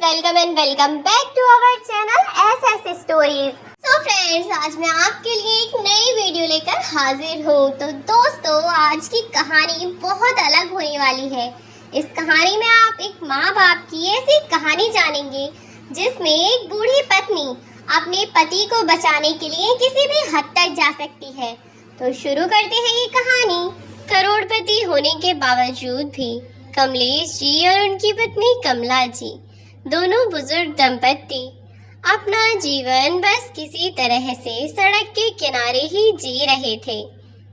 Welcome and welcome back to our channel S stories. So friends, आज मैं आपके लिए एक नई वीडियो लेकर हाजिर हूँ। तो दोस्तों, आज की कहानी बहुत अलग होने वाली है। इस कहानी में आप एक माँ बाप की ऐसी कहानी जानेंगे जिसमें एक बूढ़ी पत्नी अपने पति को बचाने के लिए किसी भी हद तक जा सकती है। तो शुरू करते हैं ये कहानी। करोड़पति होने के बावजूद भी कमलेश जी और उनकी पत्नी कमला जी, दोनों बुजुर्ग दंपति, अपना जीवन बस किसी तरह से सड़क के किनारे ही जी रहे थे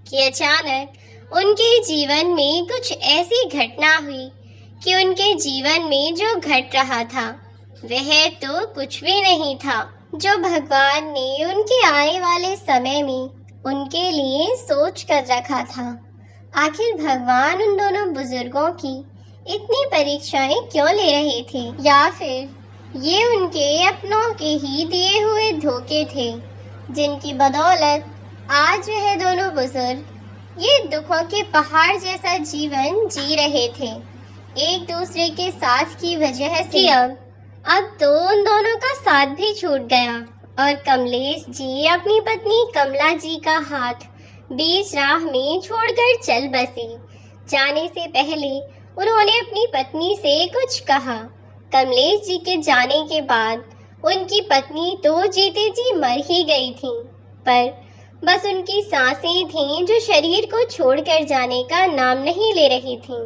कि अचानक उनके जीवन में कुछ ऐसी घटना हुई कि उनके जीवन में जो घट रहा था वह तो कुछ भी नहीं था जो भगवान ने उनके आने वाले समय में उनके लिए सोच कर रखा था। आखिर भगवान उन दोनों बुजुर्गों की इतनी परीक्षाएं क्यों ले रहे थे, या फिर ये उनके अपनों के ही दिए हुए धोखे थे जिनकी बदौलत आज वह दोनों बुजुर्ग ये दुखों के पहाड़ जैसा जीवन जी रहे थे एक दूसरे के साथ की वजह से। अब तो उन दोनों का साथ भी छूट गया और कमलेश जी अपनी पत्नी कमला जी का हाथ बीच राह में छोड़कर चल बसे। जाने से पहले उन्होंने अपनी पत्नी से कुछ कहा। कमलेश जी के जाने के बाद उनकी पत्नी तो जीते जी मर ही गई थी, पर बस उनकी सांसें थीं जो शरीर को छोड़कर जाने का नाम नहीं ले रही थीं।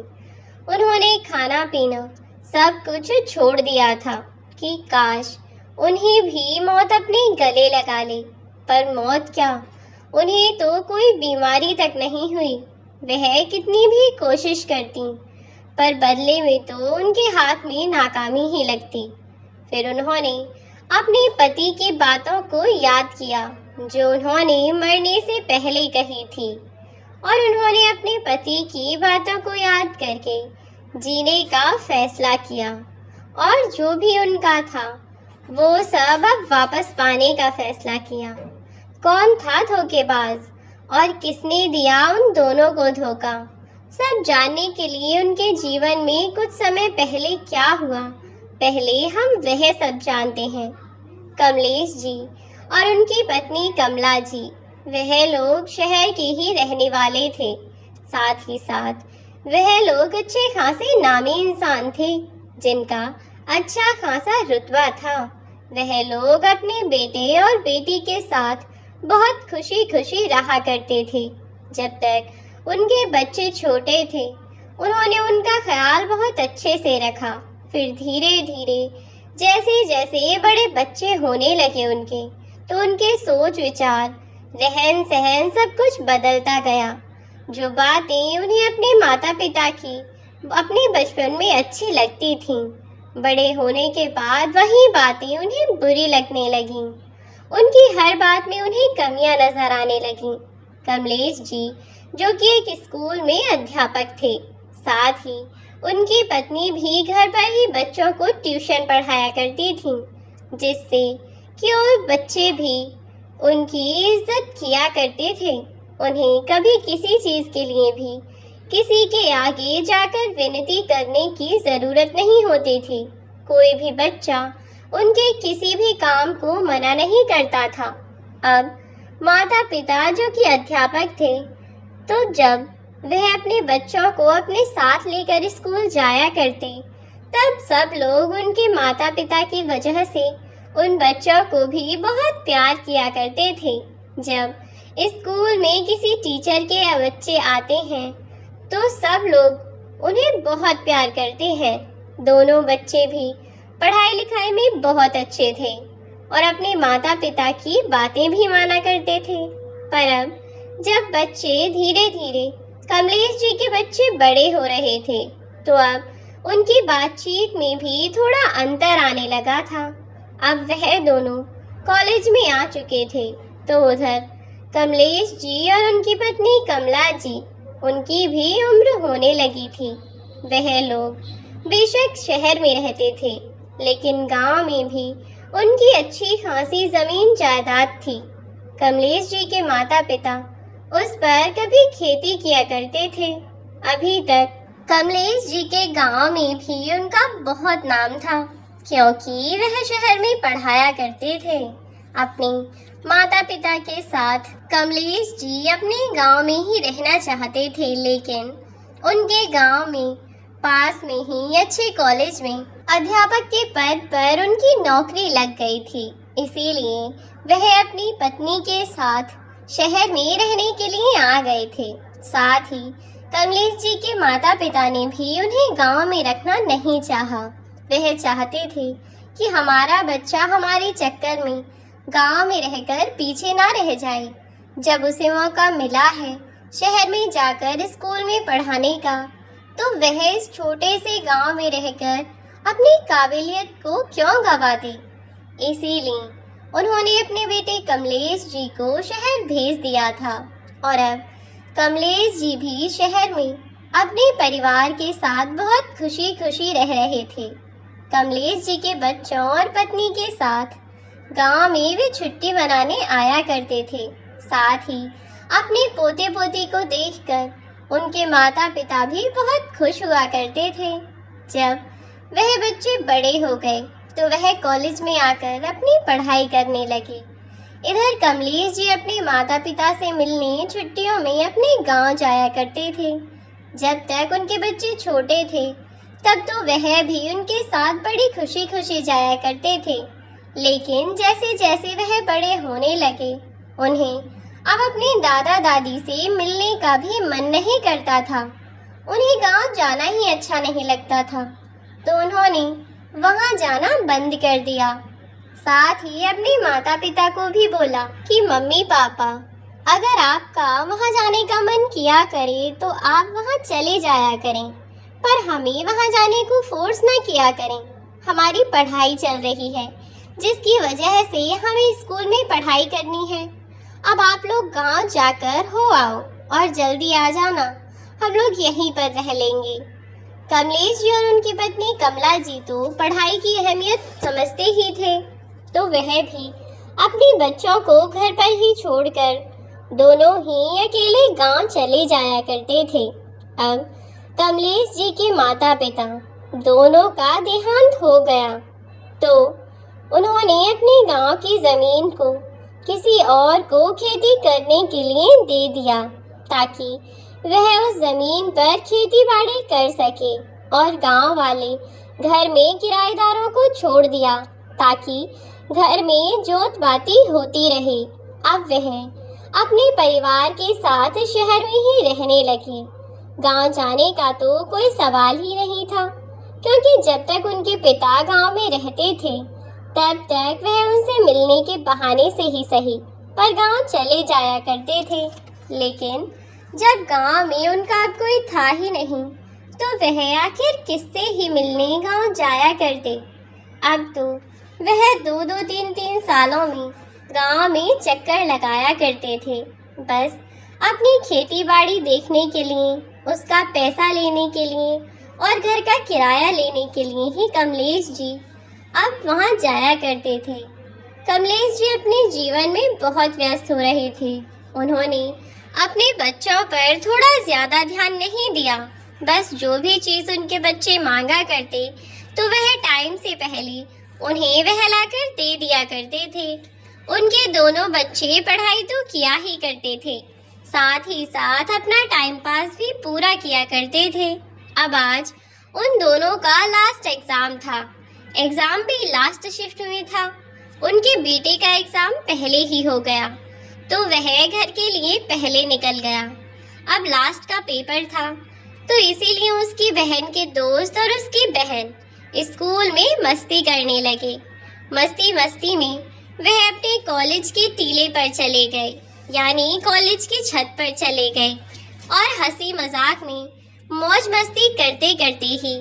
उन्होंने खाना पीना सब कुछ छोड़ दिया था कि काश उन्हें भी मौत अपने गले लगा ले, पर मौत क्या, उन्हें तो कोई बीमारी तक नहीं हुई। वह कितनी भी कोशिश करती पर बदले में तो उनके हाथ में नाकामी ही लगती। फिर उन्होंने अपने पति की बातों को याद किया जो उन्होंने मरने से पहले कही थी, और उन्होंने अपने पति की बातों को याद करके जीने का फैसला किया और जो भी उनका था वो सब अब वापस पाने का फैसला किया। कौन था धोखेबाज और किसने दिया उन दोनों को धोखा, सब जानने के लिए उनके जीवन में कुछ समय पहले क्या हुआ, पहले हम वह सब जानते हैं। कमलेश जी और उनकी पत्नी कमला जी, वह लोग शहर के ही रहने वाले थे। साथ ही साथ वह लोग अच्छे खासे नामी इंसान थे जिनका अच्छा खासा रुतबा था। वह लोग अपने बेटे और बेटी के साथ बहुत खुशी खुशी रहा करते थे। जब तक उनके बच्चे छोटे थे उन्होंने उनका ख्याल बहुत अच्छे से रखा। फिर धीरे धीरे जैसे जैसे बड़े बच्चे होने लगे उनके, तो उनके सोच विचार, रहन सहन सब कुछ बदलता गया। जो बातें उन्हें अपने माता पिता की अपने बचपन में अच्छी लगती थीं, बड़े होने के बाद वही बातें उन्हें बुरी लगने लगीं। उनकी हर बात में उन्हें कमियां नजर आने लगीं। कमलेश जी जो कि एक स्कूल में अध्यापक थे, साथ ही उनकी पत्नी भी घर पर ही बच्चों को ट्यूशन पढ़ाया करती थी, जिससे कि और बच्चे भी उनकी इज्जत किया करते थे। उन्हें कभी किसी चीज़ के लिए भी किसी के आगे जाकर विनती करने की ज़रूरत नहीं होती थी। कोई भी बच्चा उनके किसी भी काम को मना नहीं करता था। अब माता पिता जो कि अध्यापक थे, तो जब वह अपने बच्चों को अपने साथ लेकर स्कूल जाया करते, तब सब लोग उनके माता पिता की वजह से उन बच्चों को भी बहुत प्यार किया करते थे। जब स्कूल में किसी टीचर के बच्चे आते हैं तो सब लोग उन्हें बहुत प्यार करते हैं। दोनों बच्चे भी पढ़ाई लिखाई में बहुत अच्छे थे और अपने माता पिता की बातें भी माना करते थे। पर अब जब बच्चे धीरे धीरे कमलेश जी के बच्चे बड़े हो रहे थे, तो अब उनकी बातचीत में भी थोड़ा अंतर आने लगा था। अब वह दोनों कॉलेज में आ चुके थे, तो उधर कमलेश जी और उनकी पत्नी कमला जी, उनकी भी उम्र होने लगी थी। वह लोग बेशक शहर में रहते थे, लेकिन गांव में भी उनकी अच्छी खासी जमीन जायदाद थी। कमलेश जी के माता पिता उस पर कभी खेती किया करते थे। अभी तक कमलेश जी के गांव में भी उनका बहुत नाम था। क्योंकि वह शहर में पढ़ाया करते थे। अपने माता पिता के साथ कमलेश जी अपने गांव में ही रहना चाहते थे, लेकिन उनके गांव में पास में ही अच्छे कॉलेज में अध्यापक के पद पर उनकी नौकरी लग गई थी। इसीलिए वह अपनी पत्नी के साथ शहर में रहने के लिए आ गए थे। साथ ही कमलेश जी के माता पिता ने भी उन्हें गांव में रखना नहीं चाहा। वह चाहते थे कि हमारा बच्चा हमारे चक्कर में गांव में रहकर पीछे ना रह जाए। जब उसे मौका मिला है शहर में जाकर स्कूल में पढ़ाने का, तो वह इस छोटे से गांव में रहकर अपनी काबिलियत को क्यों गवा दे। इसीलिए उन्होंने अपने बेटे कमलेश जी को शहर भेज दिया था और अब कमलेश जी भी शहर में अपने परिवार के साथ बहुत खुशी खुशी रह रहे थे। कमलेश जी के बच्चों और पत्नी के साथ गांव में वे छुट्टी मनाने आया करते थे। साथ ही अपने पोते पोती को देखकर उनके माता पिता भी बहुत खुश हुआ करते थे। जब वह बच्चे बड़े हो गए तो वह कॉलेज में आकर अपनी पढ़ाई करने लगे। इधर कमलेश जी अपने माता पिता से मिलने छुट्टियों में अपने गांव जाया करते थे। जब तक उनके बच्चे छोटे थे तब तो वह भी उनके साथ बड़ी खुशी खुशी जाया करते थे, लेकिन जैसे जैसे वह बड़े होने लगे उन्हें अब अपने दादा दादी से मिलने का भी मन नहीं करता था। उन्हें गांव जाना ही अच्छा नहीं लगता था, तो उन्होंने वहां जाना बंद कर दिया। साथ ही अपने माता पिता को भी बोला कि मम्मी पापा, अगर आपका वहां जाने का मन किया करे तो आप वहां चले जाया करें, पर हमें वहां जाने को फोर्स ना किया करें। हमारी पढ़ाई चल रही है जिसकी वजह से हमें स्कूल में पढ़ाई करनी है। अब आप लोग गांव जाकर हो आओ और जल्दी आ जाना, हम लोग यहीं पर रह लेंगे। कमलेश जी और उनकी पत्नी कमला जी तो पढ़ाई की अहमियत समझते ही थे, तो वह भी अपने बच्चों को घर पर ही छोड़कर दोनों ही अकेले गांव चले जाया करते थे। अब कमलेश जी के माता पिता दोनों का देहांत हो गया, तो उन्होंने अपने गांव की जमीन को किसी और को खेती करने के लिए दे दिया, ताकि वह उस जमीन पर खेती बाड़ी कर सके, और गांव वाले घर में किराएदारों को छोड़ दिया ताकि घर में जोत बाती होती रहे। अब वह अपने परिवार के साथ शहर में ही रहने लगे। गांव जाने का तो कोई सवाल ही नहीं था, क्योंकि जब तक उनके पिता गांव में रहते थे तब तक वह उनसे मिलने के बहाने से ही सही पर गांव चले जाया करते थे। लेकिन जब गांव में उनका अब कोई था ही नहीं, तो वह आखिर किससे ही मिलने गांव जाया करते। अब तो वह 2-2, 3-3 सालों में गांव में चक्कर लगाया करते थे, बस अपनी खेती बाड़ी देखने के लिए, उसका पैसा लेने के लिए और घर का किराया लेने के लिए ही कमलेश जी अब वहां जाया करते थे। कमलेश जी अपने जीवन में बहुत व्यस्त हो रहे थे। उन्होंने अपने बच्चों पर थोड़ा ज़्यादा ध्यान नहीं दिया। बस जो भी चीज़ उनके बच्चे मांगा करते तो वह टाइम से पहले उन्हें वह लाकर दे दिया करते थे। उनके दोनों बच्चे पढ़ाई तो किया ही करते थे, साथ ही साथ अपना टाइम पास भी पूरा किया करते थे। अब आज उन दोनों का लास्ट एग्ज़ाम था। एग्ज़ाम भी लास्ट शिफ्ट में था। उनके बेटे का एग्ज़ाम पहले ही हो गया, तो वह घर के लिए पहले निकल गया। अब लास्ट का पेपर था, तो इसीलिए उसकी बहन के दोस्त और उसकी बहन स्कूल में मस्ती करने लगे। मस्ती मस्ती में वह अपने कॉलेज के टीले पर चले गए, यानी कॉलेज की छत पर चले गए, और हंसी मजाक में मौज मस्ती करते करते ही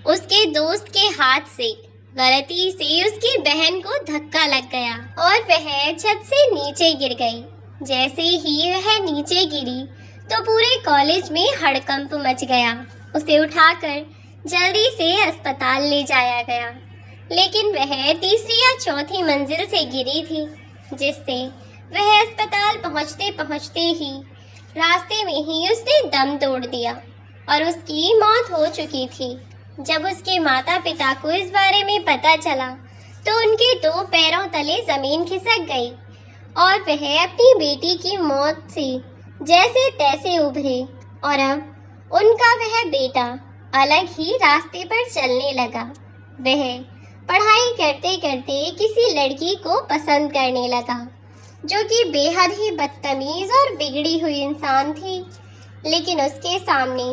उसके दोस्त के हाथ से गलती से उसकी बहन को धक्का लग गया और वह छत से नीचे गिर गई। जैसे ही वह नीचे गिरी तो पूरे कॉलेज में हड़कंप मच गया। उसे उठाकर जल्दी से अस्पताल ले जाया गया, लेकिन वह तीसरी या चौथी मंजिल से गिरी थी, जिससे वह अस्पताल पहुंचते पहुंचते ही रास्ते में ही उसने दम तोड़ दिया और उसकी मौत हो चुकी थी। जब उसके माता पिता को इस बारे में पता चला तो उनके दो पैरों तले जमीन खिसक गई और वह अपनी बेटी की मौत से जैसे तैसे उभरे और अब उनका वह बेटा अलग ही रास्ते पर चलने लगा। वह पढ़ाई करते करते किसी लड़की को पसंद करने लगा जो कि बेहद ही बदतमीज और बिगड़ी हुई इंसान थी, लेकिन उसके सामने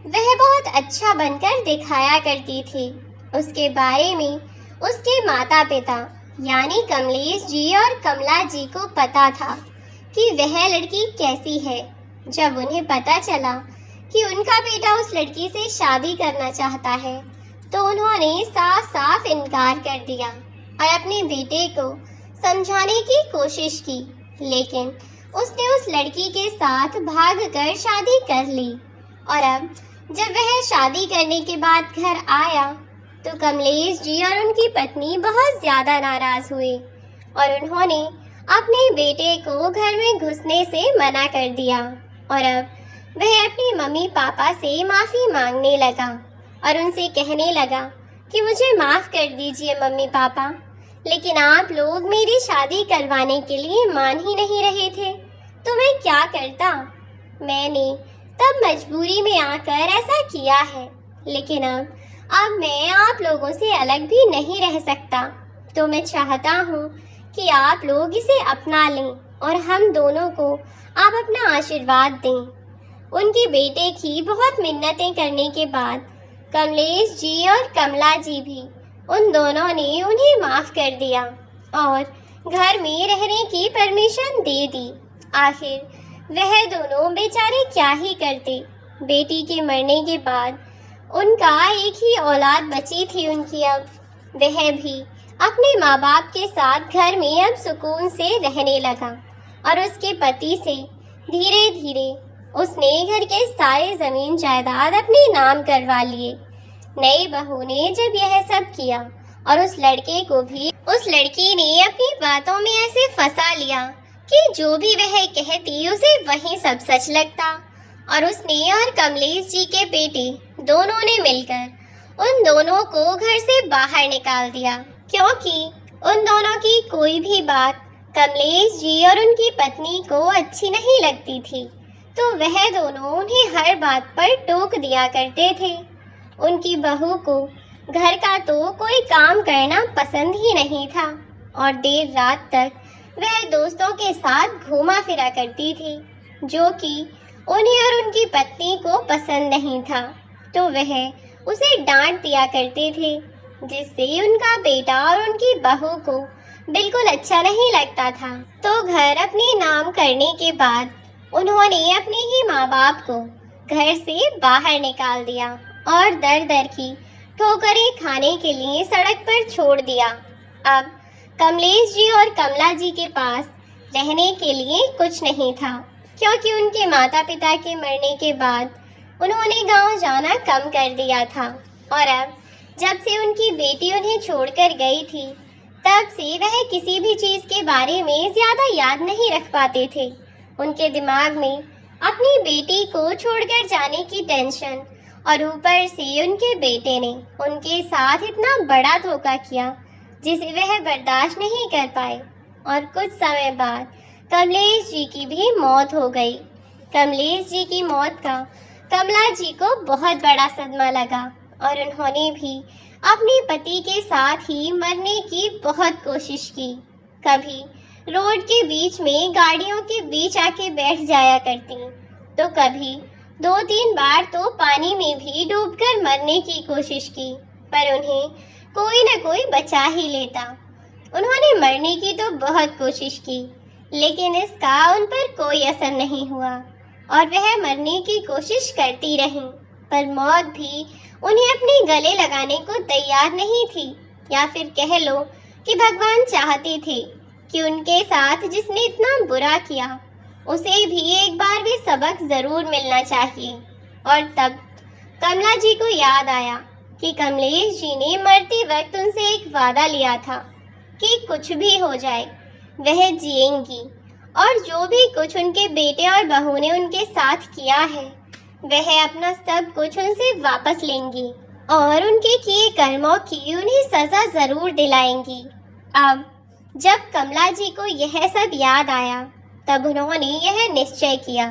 वह बहुत अच्छा बनकर दिखाया करती थी। उसके बारे में उसके माता पिता यानी कमलेश जी और कमला जी को पता था कि वह लड़की कैसी है। जब उन्हें पता चला कि उनका बेटा उस लड़की से शादी करना चाहता है तो उन्होंने साफ साफ इनकार कर दिया और अपने बेटे को समझाने की कोशिश की, लेकिन उसने उस लड़की के साथ भागकर शादी कर ली। और अब जब वह शादी करने के बाद घर आया तो कमलेश जी और उनकी पत्नी बहुत ज़्यादा नाराज़ हुए और उन्होंने अपने बेटे को घर में घुसने से मना कर दिया। और अब वह अपनी मम्मी पापा से माफ़ी मांगने लगा और उनसे कहने लगा कि मुझे माफ़ कर दीजिए मम्मी पापा, लेकिन आप लोग मेरी शादी करवाने के लिए मान ही नहीं रहे थे, तो मैं क्या करता। मैंने तब मजबूरी में आकर ऐसा किया है, लेकिन अब मैं आप लोगों से अलग भी नहीं रह सकता, तो मैं चाहता हूँ कि आप लोग इसे अपना लें और हम दोनों को आप अपना आशीर्वाद दें। उनके बेटे की बहुत मिन्नतें करने के बाद कमलेश जी और कमला जी भी उन दोनों ने उन्हें माफ़ कर दिया और घर में रहने की परमिशन दे दी। आखिर वह दोनों बेचारे क्या ही करते। बेटी के मरने के बाद उनका एक ही औलाद बची थी उनकी। अब वह भी अपने माँ बाप के साथ घर में अब सुकून से रहने लगा और उसके पति से धीरे धीरे उसने घर के सारे ज़मीन जायदाद अपने नाम करवा लिए। नई बहू ने जब यह सब किया और उस लड़की ने अपनी बातों में ऐसे फंसा लिया कि जो भी वह कहती उसे वही सब सच लगता, और उसने और कमलेश जी के बेटे दोनों ने मिलकर उन दोनों को घर से बाहर निकाल दिया, क्योंकि उन दोनों की कोई भी बात कमलेश जी और उनकी पत्नी को अच्छी नहीं लगती थी, तो वह दोनों उन्हें हर बात पर टोक दिया करते थे। उनकी बहू को घर का तो कोई काम करना पसंद ही नहीं था और देर रात तक वह दोस्तों के साथ घूमा फिरा करती थी, जो कि उन्हें और उनकी पत्नी को पसंद नहीं था, तो वह उसे डांट दिया करते थे, जिससे उनका बेटा और उनकी बहू को बिल्कुल अच्छा नहीं लगता था। तो घर अपने नाम करने के बाद उन्होंने अपने ही माँ बाप को घर से बाहर निकाल दिया और दर दर की ठोकरें खाने के लिए सड़क पर छोड़ दिया। अब कमलेश जी और कमला जी के पास रहने के लिए कुछ नहीं था, क्योंकि उनके माता पिता के मरने के बाद उन्होंने गांव जाना कम कर दिया था। और अब जब से उनकी बेटी उन्हें छोड़कर गई थी, तब से वह किसी भी चीज़ के बारे में ज़्यादा याद नहीं रख पाते थे। उनके दिमाग में अपनी बेटी को छोड़कर जाने की टेंशन और ऊपर से उनके बेटे ने उनके साथ इतना बड़ा धोखा किया जिसे वह बर्दाश्त नहीं कर पाए। और कुछ समय बाद कमलेश जी की भी मौत हो गई। कमलेश जी की मौत का कमला जी को बहुत बड़ा सदमा लगा और उन्होंने भी अपने पति के साथ ही मरने की बहुत कोशिश की। कभी रोड के बीच में गाड़ियों के बीच आके बैठ जाया करती, तो कभी 2-3 बार तो पानी में भी डूबकर मरने की कोशिश की, पर उन्हें कोई न कोई बचा ही लेता। उन्होंने मरने की तो बहुत कोशिश की, लेकिन इसका उन पर कोई असर नहीं हुआ और वह मरने की कोशिश करती रहीं, पर मौत भी उन्हें अपने गले लगाने को तैयार नहीं थी। या फिर कह लो कि भगवान चाहते थे कि उनके साथ जिसने इतना बुरा किया उसे भी एक बार भी सबक ज़रूर मिलना चाहिए। और तब कमला जी को याद आया कि कमलेश जी ने मरते वक्त उनसे एक वादा लिया था कि कुछ भी हो जाए वह जिएंगी, और जो भी कुछ उनके बेटे और बहू ने उनके साथ किया है वह अपना सब कुछ उनसे वापस लेंगी और उनके किए कर्मों की उन्हें सज़ा ज़रूर दिलाएंगी। अब जब कमला जी को यह सब याद आया तब उन्होंने यह निश्चय किया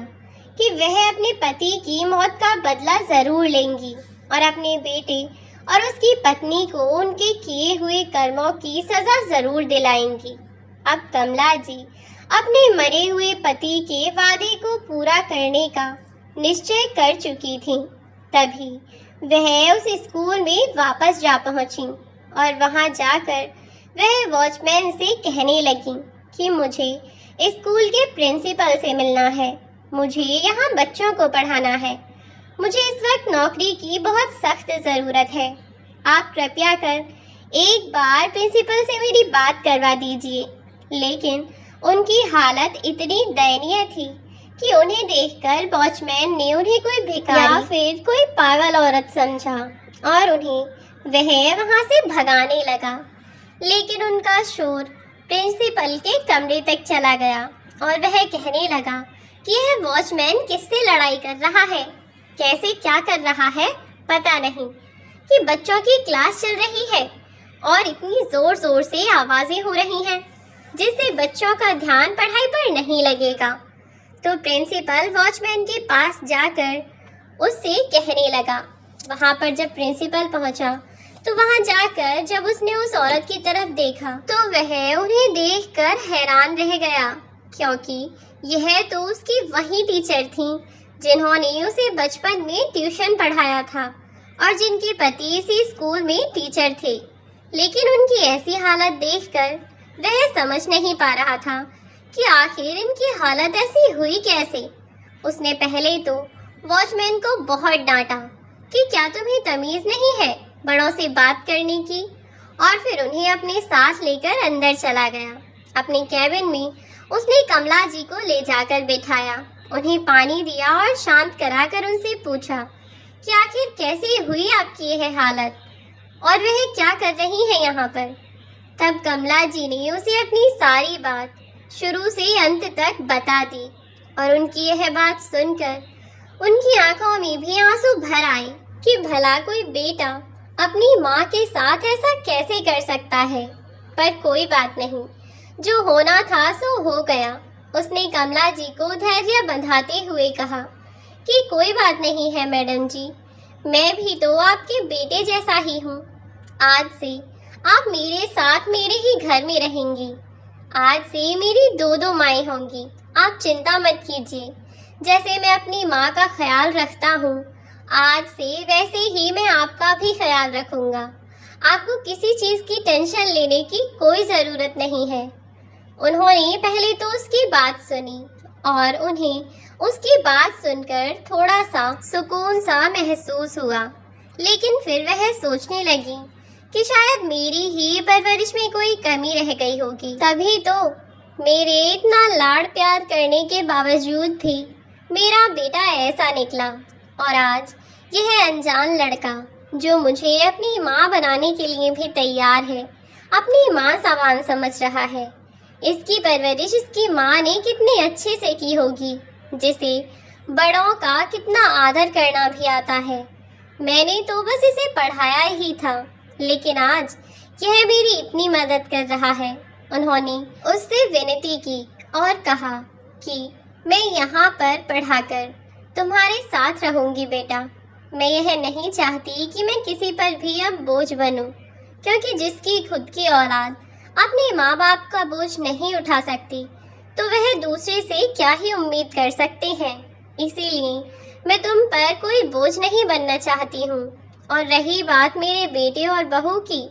कि वह अपने पति की मौत का बदला ज़रूर लेंगी और अपने बेटे और उसकी पत्नी को उनके किए हुए कर्मों की सज़ा ज़रूर दिलाएंगी। अब कमला जी अपने मरे हुए पति के वादे को पूरा करने का निश्चय कर चुकी थीं। तभी वह उस स्कूल में वापस जा पहुंची और वहां जाकर वह वॉचमैन से कहने लगी कि मुझे स्कूल के प्रिंसिपल से मिलना है, मुझे यहाँ बच्चों को पढ़ाना है, मुझे इस वक्त नौकरी की बहुत सख्त ज़रूरत है। आप कृपया कर एक बार प्रिंसिपल से मेरी बात करवा दीजिए। लेकिन उनकी हालत इतनी दयनीय थी कि उन्हें देखकर वॉचमैन ने उन्हें कोई भिखारी या फिर कोई पागल औरत समझा और उन्हें वह वहां से भगाने लगा। लेकिन उनका शोर प्रिंसिपल के कमरे तक चला गया और वह कहने लगा कि यह वॉचमैन किससे लड़ाई कर रहा है, कैसे क्या कर रहा है पता नहीं, कि बच्चों की क्लास चल रही है और इतनी जोर जोर से आवाज़ें हो रही हैं जिससे बच्चों का ध्यान पढ़ाई पर नहीं लगेगा। तो प्रिंसिपल वॉचमैन के पास जाकर उससे कहने लगा। वहाँ पर जब प्रिंसिपल पहुँचा तो वहाँ जाकर जब उसने उस औरत की तरफ देखा तो वह उन्हें देखकर हैरान रह गया, क्योंकि यह तो उसकी वही टीचर थी जिन्होंने उसे बचपन में ट्यूशन पढ़ाया था और जिनके पति इसी स्कूल में टीचर थे। लेकिन उनकी ऐसी हालत देखकर वह समझ नहीं पा रहा था कि आखिर इनकी हालत ऐसी हुई कैसे। उसने पहले तो वॉचमैन को बहुत डांटा कि क्या तुम्हें तमीज़ नहीं है बड़ों से बात करने की, और फिर उन्हें अपने साथ लेकर अंदर चला गया। अपने कैबिन में उसने कमला जी को ले जाकर बिठाया, उन्हें पानी दिया और शांत कराकर उनसे पूछा कि आखिर कैसे हुई आपकी यह हालत और वह क्या कर रही है यहाँ पर। तब कमला जी ने उसे अपनी सारी बात शुरू से अंत तक बता दी और उनकी यह बात सुनकर उनकी आंखों में भी आंसू भर आए कि भला कोई बेटा अपनी माँ के साथ ऐसा कैसे कर सकता है। पर कोई बात नहीं, जो होना था सो हो गया। उसने कमला जी को धैर्य बंधाते हुए कहा कि कोई बात नहीं है मैडम जी, मैं भी तो आपके बेटे जैसा ही हूँ। आज से आप मेरे साथ मेरे ही घर में रहेंगी। आज से मेरी दो माएँ होंगी। आप चिंता मत कीजिए, जैसे मैं अपनी माँ का ख्याल रखता हूँ आज से वैसे ही मैं आपका भी ख्याल रखूँगा। आपको किसी चीज़ की टेंशन लेने की कोई ज़रूरत नहीं है। उन्होंने पहले तो उसकी बात सुनी और उन्हें उसकी बात सुनकर थोड़ा सा सुकून सा महसूस हुआ। लेकिन फिर वह सोचने लगी कि शायद मेरी ही परवरिश में कोई कमी रह गई होगी, तभी तो मेरे इतना लाड़ प्यार करने के बावजूद भी मेरा बेटा ऐसा निकला। और आज यह अनजान लड़का जो मुझे अपनी माँ बनाने के लिए भी तैयार है, अपनी माँ समान समझ रहा है। इसकी परवरिश इसकी माँ ने कितने अच्छे से की होगी, जिसे बड़ों का कितना आदर करना भी आता है। मैंने तो बस इसे पढ़ाया ही था, लेकिन आज यह मेरी इतनी मदद कर रहा है। उन्होंने उससे विनती की और कहा कि मैं यहाँ पर पढ़ाकर तुम्हारे साथ रहूँगी बेटा। मैं यह नहीं चाहती कि मैं किसी पर भी अब बोझ बनूं, क्योंकि जिसकी खुद की औलाद अपने माँ बाप का बोझ नहीं उठा सकती तो वह दूसरे से क्या ही उम्मीद कर सकते हैं। इसीलिए मैं तुम पर कोई बोझ नहीं बनना चाहती हूँ। और रही बात मेरे बेटे और बहू की,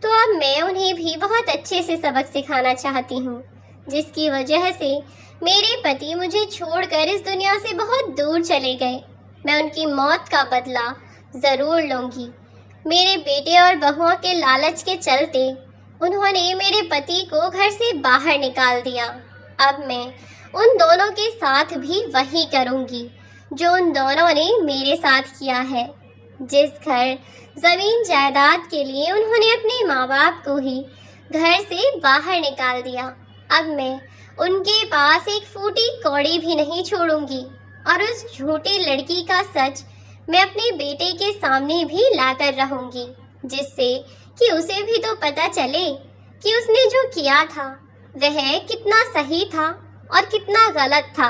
तो अब मैं उन्हें भी बहुत अच्छे से सबक सिखाना चाहती हूँ, जिसकी वजह से मेरे पति मुझे छोड़कर इस दुनिया से बहुत दूर चले गए। मैं उनकी मौत का बदला ज़रूर लूँगी। मेरे बेटे और बहुओं के लालच के चलते उन्होंने मेरे पति को घर से बाहर निकाल दिया। अब मैं उन दोनों के साथ भी वही करूँगी जो उन दोनों ने मेरे साथ किया है। जिस घर ज़मीन जायदाद के लिए उन्होंने अपने माँ बाप को ही घर से बाहर निकाल दिया, अब मैं उनके पास एक फूटी कौड़ी भी नहीं छोड़ूंगी और उस झूठी लड़की का सच मैं अपने बेटे के सामने भी लाकर रहूंगी, जिससे कि उसे भी तो पता चले कि उसने जो किया था वह कितना सही था और कितना गलत था।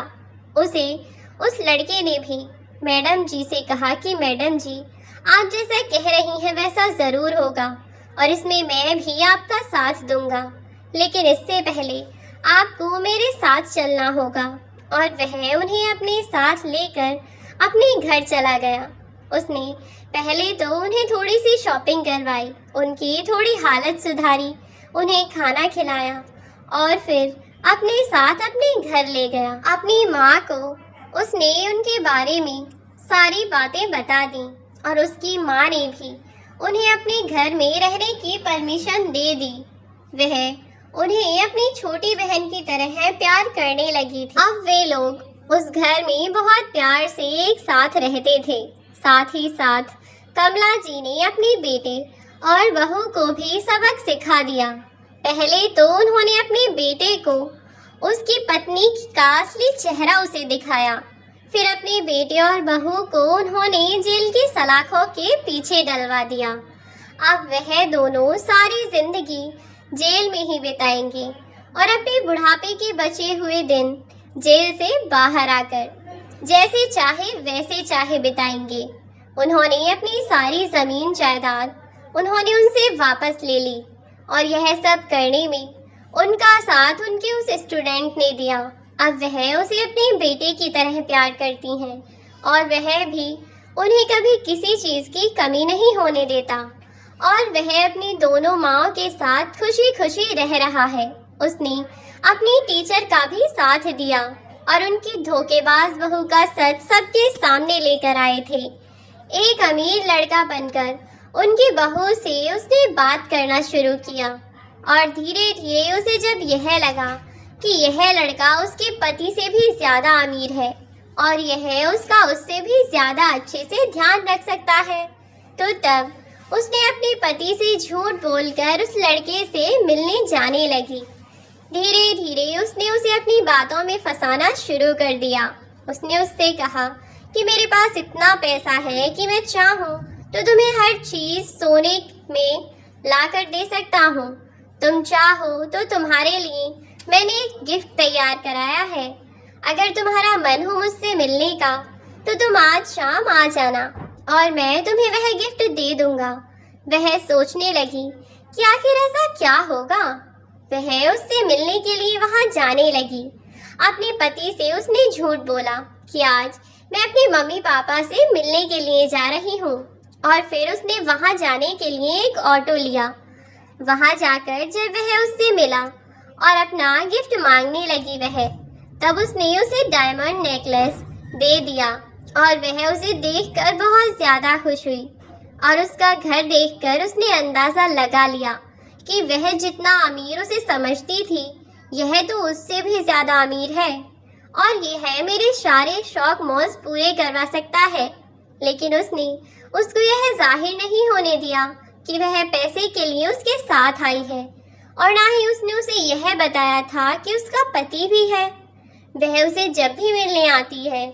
उसे उस लड़के ने भी मैडम जी से कहा कि मैडम जी, आप जैसा कह रही हैं वैसा ज़रूर होगा और इसमें मैं भी आपका साथ दूंगा, लेकिन इससे पहले आपको मेरे साथ चलना होगा। और वह उन्हें अपने साथ लेकर अपने घर चला गया। उसने पहले तो उन्हें थोड़ी सी शॉपिंग करवाई, उनकी थोड़ी हालत सुधारी, उन्हें खाना खिलाया और फिर अपने साथ अपने घर ले गया। अपनी माँ को उसने उनके बारे में सारी बातें बता दी और उसकी माँ ने भी उन्हें अपने घर में रहने की परमिशन दे दी। वह उन्हें अपनी छोटी बहन की तरह प्यार करने लगी थी। अब वे लोग उस घर में बहुत प्यार से एक साथ रहते थे। साथ ही साथ कमला जी ने अपने बेटे और बहू को भी सबक सिखा दिया। पहले तो उन्होंने अपने बेटे को उसकी पत्नी का असली चेहरा उसे दिखाया, फिर अपने बेटे और बहू को उन्होंने जेल की सलाखों के पीछे डलवा दिया। अब वह दोनों सारी जिंदगी जेल में ही बिताएंगे और अपने बुढ़ापे के बचे हुए दिन जेल से बाहर आकर जैसे चाहे वैसे चाहे बिताएंगे। उन्होंने अपनी सारी जमीन जायदाद उन्होंने उनसे वापस ले ली और यह सब करने में उनका साथ उनके उस स्टूडेंट ने दिया। अब वह उसे अपने बेटे की तरह प्यार करती हैं और वह भी उन्हें कभी किसी चीज़ की कमी नहीं होने देता और वह अपनी दोनों माँओं के साथ खुशी खुशी रह रहा है। उसने अपनी टीचर का भी साथ दिया और उनकी धोखेबाज बहू का सच सबके सामने लेकर आए थे। एक अमीर लड़का बनकर उनकी बहू से उसने बात करना शुरू किया और धीरे धीरे उसे जब यह लगा कि यह लड़का उसके पति से भी ज़्यादा अमीर है और यह उसका उससे भी ज़्यादा अच्छे से ध्यान रख सकता है, तो तब उसने अपने पति से झूठ बोलकर उस लड़के से मिलने जाने लगी। धीरे धीरे उसने उसे अपनी बातों में फंसाना शुरू कर दिया। उसने उससे कहा कि मेरे पास इतना पैसा है कि मैं चाहूँ तो तुम्हें हर चीज़ सोने में लाकर दे सकता हूँ। तुम चाहो तो तुम्हारे लिए मैंने एक गिफ्ट तैयार कराया है। अगर तुम्हारा मन हो मुझसे मिलने का तो तुम आज शाम आ जाना और मैं तुम्हें वह गिफ्ट दे दूंगा। वह सोचने लगी कि आखिर ऐसा क्या होगा। वह उससे मिलने के लिए वहां जाने लगी। अपने पति से उसने झूठ बोला कि आज मैं अपने मम्मी पापा से मिलने के लिए जा रही हूँ और फिर उसने वहां जाने के लिए एक ऑटो लिया। वहां जाकर जब वह उससे मिला और अपना गिफ्ट मांगने लगी तब उसने उसे डायमंड नेकलेस दे दिया और वह उसे देखकर बहुत ज़्यादा खुश हुई और उसका घर देखकर उसने अंदाज़ा लगा लिया कि वह जितना अमीर उसे समझती थी यह तो उससे भी ज़्यादा अमीर है और ये है मेरे सारे शौक मौज पूरे करवा सकता है। लेकिन उसने उसको यह जाहिर नहीं होने दिया कि वह पैसे के लिए उसके साथ आई है और ना ही उसने उसे यह बताया था कि उसका पति भी है। वह उसे जब भी मिलने आती है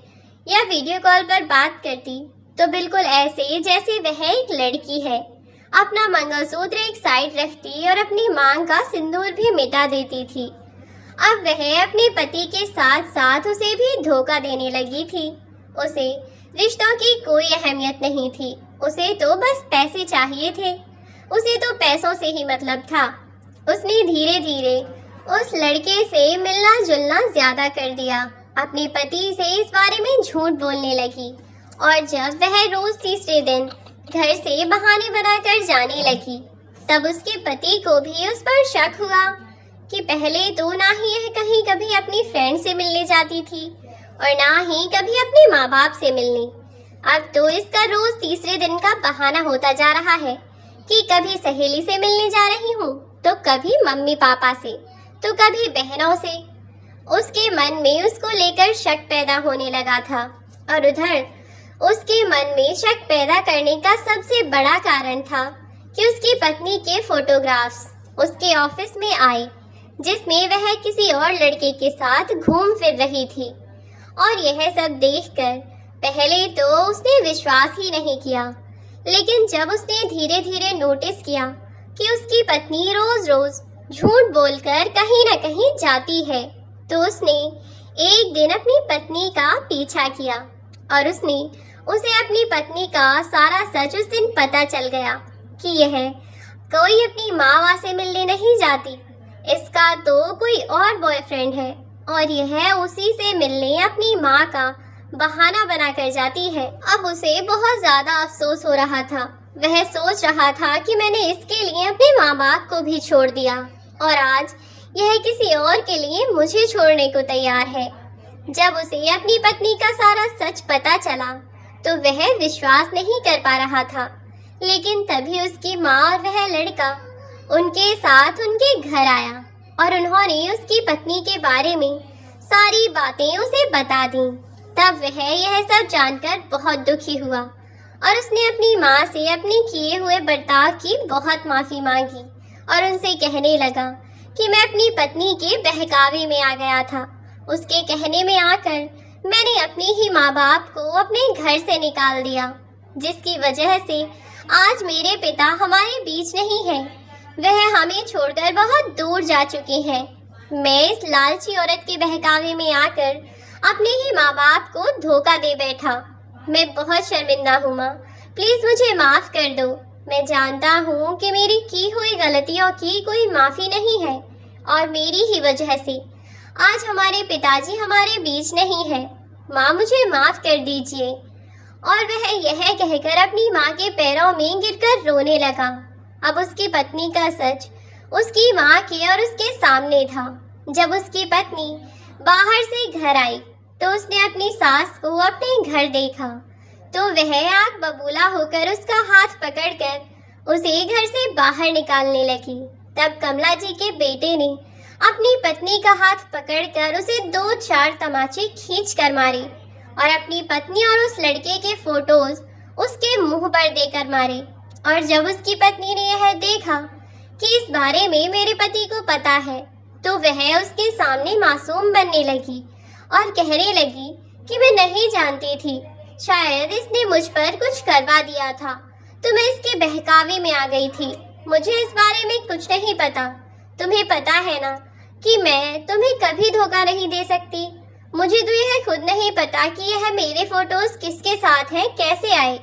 या वीडियो कॉल पर बात करती तो बिल्कुल ऐसे जैसे वह एक लड़की है। अपना मंगलसूत्र एक साइड रखती और अपनी मांग का सिंदूर भी मिटा देती थी। अब वह अपने पति के साथ साथ उसे भी धोखा देने लगी थी। उसे रिश्तों की कोई अहमियत नहीं थी, उसे तो बस पैसे चाहिए थे, उसे तो पैसों से ही मतलब था। उसने धीरे धीरे उस लड़के से मिलना जुलना ज्यादा कर दिया, अपने पति से इस बारे में झूठ बोलने लगी और जब वह रोज तीसरे दिन घर से बहाने बनाकर जाने लगी तब उसके पति को भी उस पर शक हुआ कि पहले तो ना ही यह कहीं कभी अपनी फ्रेंड से मिलने जाती थी और ना ही कभी अपने माँ बाप से मिलने। अब तो इसका रोज तीसरे दिन का बहाना होता जा रहा है कि कभी सहेली से मिलने जा रही हूँ तो कभी मम्मी पापा से तो कभी बहनों से। उसके मन में उसको लेकर शक पैदा होने लगा था और उधर उसके मन में शक पैदा करने का सबसे बड़ा कारण था कि उसकी पत्नी के फोटोग्राफ्स उसके ऑफिस में आए जिसमें वह किसी और लड़के के साथ घूम फिर रही थी और यह सब देखकर पहले तो उसने विश्वास ही नहीं किया, लेकिन जब उसने धीरे धीरे नोटिस किया कि उसकी पत्नी रोज रोज झूठ बोलकर कहीं न कहीं जाती है, तो उसने एक दिन अपनी पत्नी का पीछा किया और उसने उसे अपनी पत्नी का सारा सच उस दिन पता चल गया कि यह कोई अपनी माँ से मिलने नहीं जाती, इसका तो कोई और बॉयफ्रेंड है और यह उसी से मिलने अपनी माँ का बहाना बनाकर जाती है। अब उसे बहुत ज्यादा अफसोस हो रहा था। वह सोच रहा था कि मैंने इसके लिए अपने माँ बाप को भी छोड़ दिया और आज यह किसी और के लिए मुझे छोड़ने को तैयार है। जब उसे अपनी पत्नी का सारा सच पता चला तो वह विश्वास नहीं कर पा रहा था, लेकिन तभी उसकी माँ और वह लड़का उनके साथ उनके घर आया और उन्होंने उसकी पत्नी के बारे में सारी बातें उसे बता दी। तब वह यह सब जानकर बहुत दुखी हुआ और उसने अपनी माँ से अपने किए हुए बर्ताव की बहुत माफ़ी मांगी और उनसे कहने लगा कि मैं अपनी पत्नी के बहकावे में आ गया था। उसके कहने में आकर मैंने अपने ही माँ बाप को अपने घर से निकाल दिया, जिसकी वजह से आज मेरे पिता हमारे बीच नहीं है। वह हमें छोड़कर बहुत दूर जा चुकी है। मैं इस लालची औरत के बहकावे में आकर अपने ही माँ बाप को धोखा दे बैठा। मैं बहुत शर्मिंदा हूँ माँ, प्लीज़ मुझे माफ़ कर दो। मैं जानता हूँ कि मेरी की हुई गलतियों की कोई माफ़ी नहीं है और मेरी ही वजह से आज हमारे पिताजी हमारे बीच नहीं है। माँ मुझे माफ़ कर दीजिए। और वह यह कहकर अपनी माँ के पैरों में गिरकर रोने लगा। अब उसकी पत्नी का सच उसकी माँ के और उसके सामने था। जब उसकी पत्नी बाहर से घर आई तो उसने अपनी सास को अपने घर देखा तो वह आग बबूला होकर उसका हाथ पकड़कर उसे घर से बाहर निकालने लगी। तब कमला जी के बेटे ने अपनी पत्नी का हाथ पकड़कर उसे 2-4 तमाचे खींच कर मारे और अपनी पत्नी और उस लड़के के फोटोज उसके मुंह पर देकर मारे। और जब उसकी पत्नी ने यह देखा कि इस बारे में मेरे पति को पता है तो वह उसके सामने मासूम बनने लगी और कहने लगी कि मैं नहीं जानती थी, शायद इसने मुझ पर कुछ करवा दिया था तो मैं इसके बहकावे में आ गई थी। मुझे इस बारे में कुछ नहीं पता। तुम्हें पता है ना कि मैं तुम्हें कभी धोखा नहीं दे सकती। मुझे तो यह खुद नहीं पता कि यह मेरे फोटोज किसके साथ हैं, कैसे आए।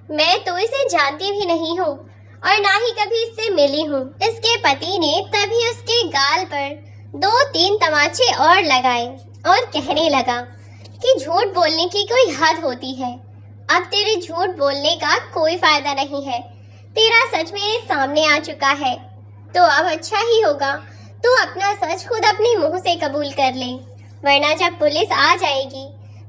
मैं तो इसे जानती भी नहीं हूँ और ना ही कभी इससे मिली हूँ। इसके पति ने तभी उसके गाल पर 2-3 तमाचे और लगाए और कहने लगा कि झूठ बोलने की कोई हद होती है। अब तेरे झूठ बोलने का कोई फायदा नहीं है। तेरा सच मेरे सामने आ चुका है तो अब अच्छा ही होगा तू अपना सच खुद अपने मुंह से कबूल कर ले, वरना जब पुलिस आ जाएगी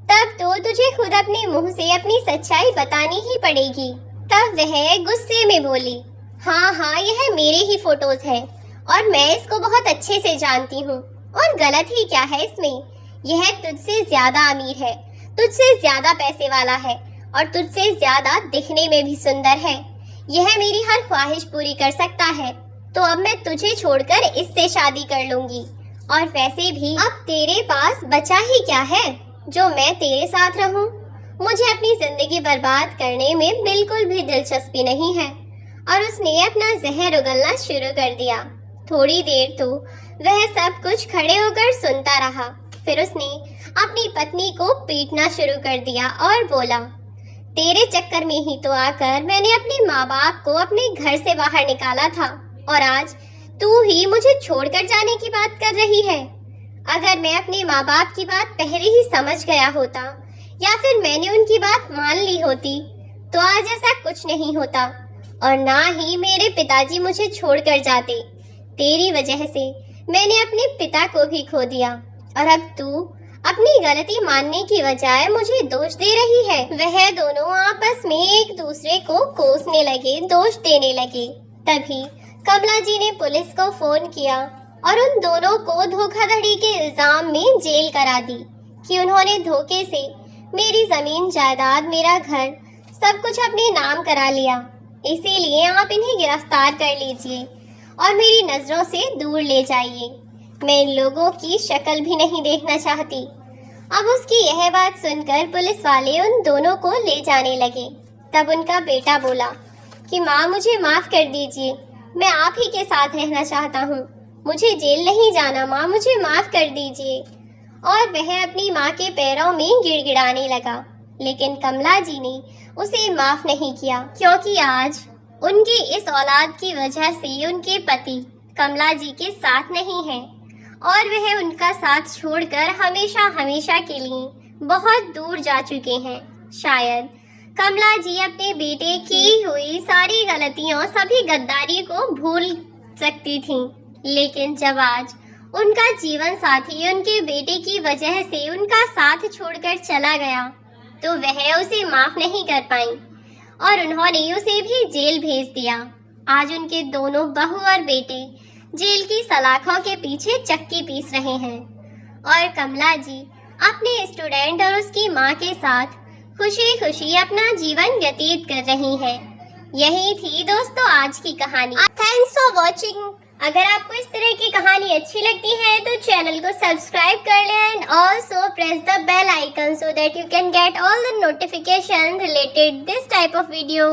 तब तो तुझे खुद अपने मुंह से अपनी सच्चाई बतानी ही पड़ेगी। तब वह गुस्से में बोली, हाँ यह मेरे ही फोटोज है और मैं इसको बहुत अच्छे से जानती हूँ और गलत ही क्या है इसमें। यह तुझसे ज्यादा अमीर है, तुझसे ज्यादा पैसे वाला है और तुझसे ज्यादा दिखने में भी सुंदर है। यह मेरी हर ख्वाहिश पूरी कर सकता है तो अब मैं तुझे छोड़कर इससे शादी कर लूंगी। और वैसे भी अब तेरे पास बचा ही क्या है जो मैं तेरे साथ रहूं। मुझे अपनी जिंदगी बर्बाद करने में बिल्कुल भी दिलचस्पी नहीं है। और उसने अपना जहर उगलना शुरू कर दिया। थोड़ी देर तो वह सब कुछ खड़े होकर सुनता रहा, फिर उसने अपनी पत्नी को पीटना शुरू कर दिया और बोला, तेरे चक्कर में ही तो आकर मैंने अपने माँ बाप को अपने घर से बाहर निकाला था और आज तू ही मुझे छोड़कर जाने की बात कर रही है। अगर मैं अपने माँ बाप की बात पहले ही समझ गया होता या फिर मैंने उनकी बात मान ली होती तो आज ऐसा कुछ नहीं होता और ना ही मेरे पिताजी मुझे छोड़कर जाते। तेरी वजह से मैंने अपने पिता को भी खो दिया और अब तू अपनी गलती मानने की बजाय मुझे दोष दे रही है। वह दोनों आपस में एक दूसरे को कोसने लगे, दोष देने लगे। तभी कमला जी ने पुलिस को फोन किया और उन दोनों को धोखाधड़ी के इल्जाम में जेल करा दी कि उन्होंने धोखे से मेरी जमीन जायदाद, मेरा घर सब कुछ अपने नाम करा लिया। इसीलिए आप इन्हें गिरफ्तार कर लीजिए और मेरी नजरों से दूर ले जाइए। मैं इन लोगों की शक्ल भी नहीं देखना चाहती। अब उसकी यह बात सुनकर पुलिस वाले उन दोनों को ले जाने लगे। तब उनका बेटा बोला कि माँ, मुझे माफ कर दीजिए, मैं आप ही के साथ रहना चाहता हूँ, मुझे जेल नहीं जाना माँ, मुझे माफ कर दीजिए। और वह अपनी माँ के पैरों में गिड़गिड़ाने लगा। लेकिन कमला जी ने उसे माफ नहीं किया, क्योंकि आज उनकी इस औलाद की वजह से उनके पति कमला जी के साथ नहीं है और वह उनका साथ छोड़कर हमेशा हमेशा के लिए बहुत दूर जा चुके हैं। शायद कमला जी अपने बेटे की हुई सारी गलतियों, सभी गद्दारी को भूल सकती थीं, लेकिन जब आज उनका जीवन साथी उनके बेटे की वजह से उनका साथ छोड़कर चला गया तो वह उसे माफ नहीं कर पाई और उन्होंने उसे भी जेल भेज दिया। आज उनके दोनों बहू और बेटे जेल की सलाखों के पीछे चक्की पीस रहे हैं और कमला जी अपने स्टूडेंट और उसकी माँ के साथ खुशी खुशी अपना जीवन व्यतीत कर रही हैं। यही थी दोस्तों आज की कहानी। Thanks for watching. अगर आपको इस तरह की कहानी अच्छी लगती है तो चैनल को सब्सक्राइब कर लें and also press the bell icon so that you can get all the notification related this type of video.